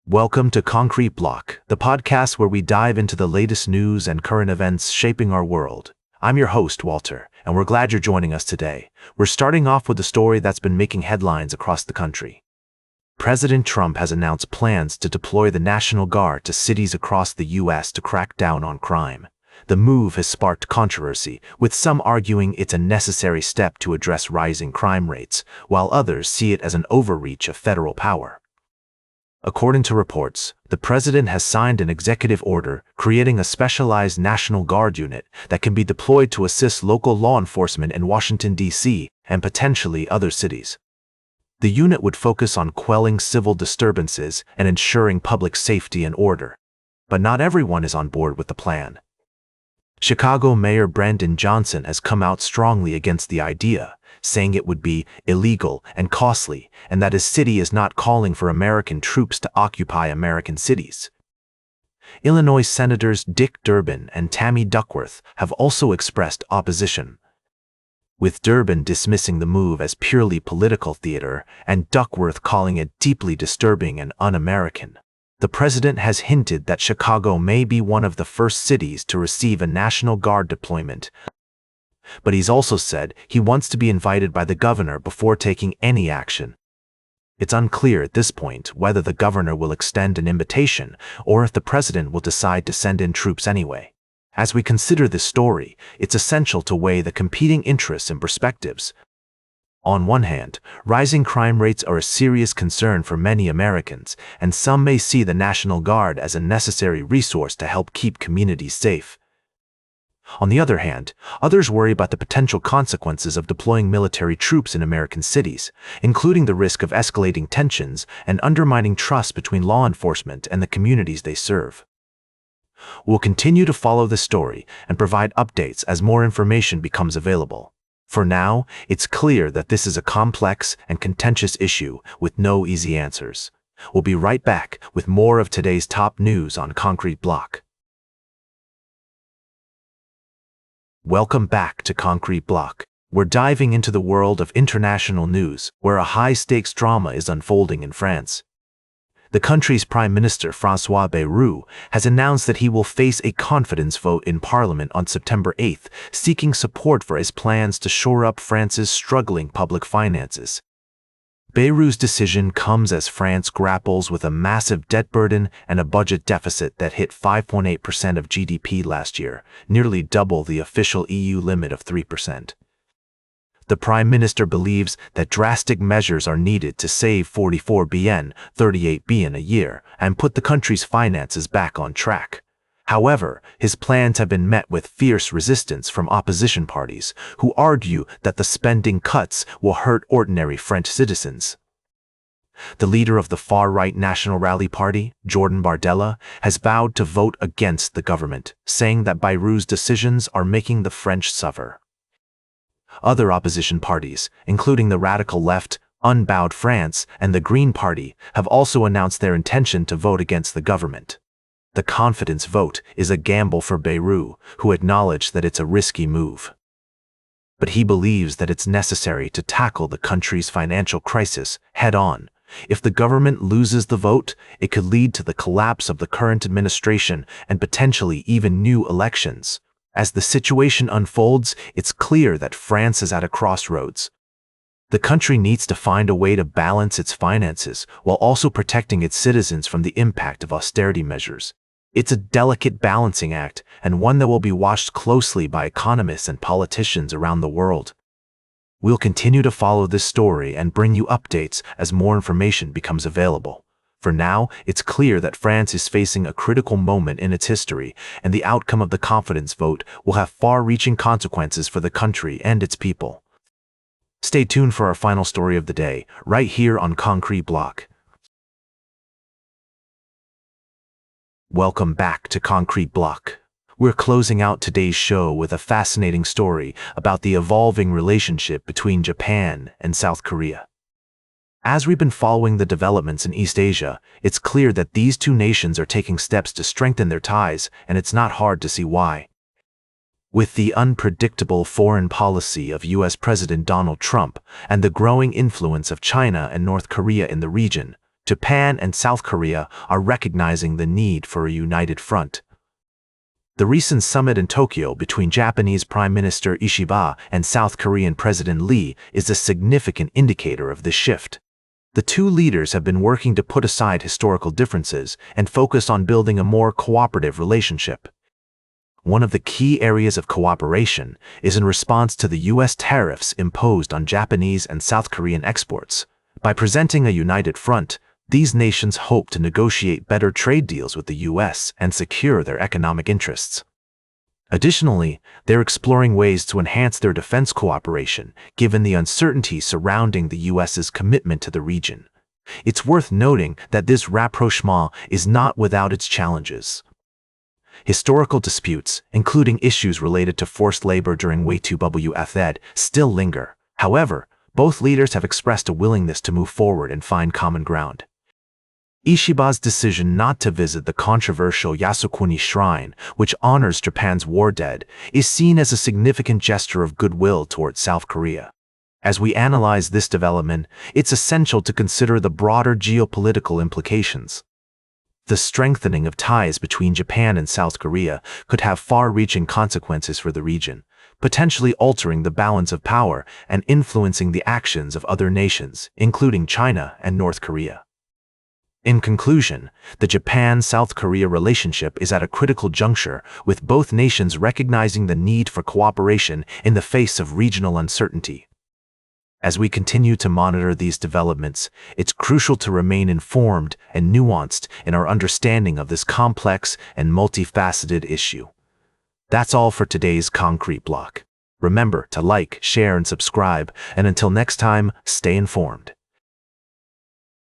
Welcome to Concrete Block, the podcast where we dive into the latest news and current events shaping our world. I'm your host, Walter, and we're glad you're joining us today. We're starting off with a story that's been making headlines across the country. President Trump has announced plans to deploy the National Guard to cities across the U.S. to crack down on crime. The move has sparked controversy, with some arguing it's a necessary step to address rising crime rates, while others see it as an overreach of federal power. According to reports, the president has signed an executive order creating a specialized National Guard unit that can be deployed to assist local law enforcement in Washington, D.C., and potentially other cities. The unit would focus on quelling civil disturbances and ensuring public safety and order. But not everyone is on board with the plan. Chicago Mayor Brandon Johnson has come out strongly against the idea, saying it would be illegal and costly, and that his city is not calling for American troops to occupy American cities. Illinois Senators Dick Durbin and Tammy Duckworth have also expressed opposition, with Durbin dismissing the move as purely political theater and Duckworth calling it deeply disturbing and un-American. The president has hinted that Chicago may be one of the first cities to receive a National Guard deployment, but he's also said he wants to be invited by the governor before taking any action. It's unclear at this point whether the governor will extend an invitation or if the president will decide to send in troops anyway. As we consider this story, it's essential to weigh the competing interests and perspectives. On one hand, rising crime rates are a serious concern for many Americans, and some may see the National Guard as a necessary resource to help keep communities safe. On the other hand, others worry about the potential consequences of deploying military troops in American cities, including the risk of escalating tensions and undermining trust between law enforcement and the communities they serve. We'll continue to follow this story and provide updates as more information becomes available. For now, it's clear that this is a complex and contentious issue with no easy answers. We'll be right back with more of today's top news on Concrete Block. Welcome back to Concrete Block. We're diving into the world of international news, where a high-stakes drama is unfolding in France. The country's Prime Minister François Bayrou has announced that he will face a confidence vote in Parliament on September 8th, seeking support for his plans to shore up France's struggling public finances. Bayrou's decision comes as France grapples with a massive debt burden and a budget deficit that hit 5.8% of GDP last year, nearly double the official EU limit of 3%. The Prime Minister believes that drastic measures are needed to save 44 billion, 38 billion a year, and put the country's finances back on track. However, his plans have been met with fierce resistance from opposition parties, who argue that the spending cuts will hurt ordinary French citizens. The leader of the far-right National Rally Party, Jordan Bardella, has vowed to vote against the government, saying that Bayrou's decisions are making the French suffer. Other opposition parties, including the radical left, Unbowed France, and the Green Party, have also announced their intention to vote against the government. The confidence vote is a gamble for Bayrou, who acknowledged that it's a risky move. But he believes that it's necessary to tackle the country's financial crisis head-on. If the government loses the vote, it could lead to the collapse of the current administration and potentially even new elections. As the situation unfolds, it's clear that France is at a crossroads. The country needs to find a way to balance its finances while also protecting its citizens from the impact of austerity measures. It's a delicate balancing act, and one that will be watched closely by economists and politicians around the world. We'll continue to follow this story and bring you updates as more information becomes available. For now, it's clear that France is facing a critical moment in its history, and the outcome of the confidence vote will have far-reaching consequences for the country and its people. Stay tuned for our final story of the day, right here on Concrete Block. Welcome back to Concrete Block. We're closing out today's show with a fascinating story about the evolving relationship between Japan and South Korea. As we've been following the developments in East Asia, it's clear that these two nations are taking steps to strengthen their ties, and it's not hard to see why. With the unpredictable foreign policy of U.S. President Donald Trump and the growing influence of China and North Korea in the region, Japan and South Korea are recognizing the need for a united front. The recent summit in Tokyo between Japanese Prime Minister Ishida and South Korean President Lee is a significant indicator of this shift. The two leaders have been working to put aside historical differences and focus on building a more cooperative relationship. One of the key areas of cooperation is in response to the U.S. tariffs imposed on Japanese and South Korean exports. By presenting a united front, these nations hope to negotiate better trade deals with the U.S. and secure their economic interests. Additionally, they're exploring ways to enhance their defense cooperation, given the uncertainty surrounding the U.S.'s commitment to the region. It's worth noting that this rapprochement is not without its challenges. Historical disputes, including issues related to forced labor during WTWFED, still linger. However, both leaders have expressed a willingness to move forward and find common ground. Ishiba's decision not to visit the controversial Yasukuni Shrine, which honors Japan's war dead, is seen as a significant gesture of goodwill towards South Korea. As we analyze this development, it's essential to consider the broader geopolitical implications. The strengthening of ties between Japan and South Korea could have far-reaching consequences for the region, potentially altering the balance of power and influencing the actions of other nations, including China and North Korea. In conclusion, the Japan-South Korea relationship is at a critical juncture, with both nations recognizing the need for cooperation in the face of regional uncertainty. As we continue to monitor these developments, it's crucial to remain informed and nuanced in our understanding of this complex and multifaceted issue. That's all for today's Concrete Block. Remember to like, share, and subscribe, and until next time, stay informed.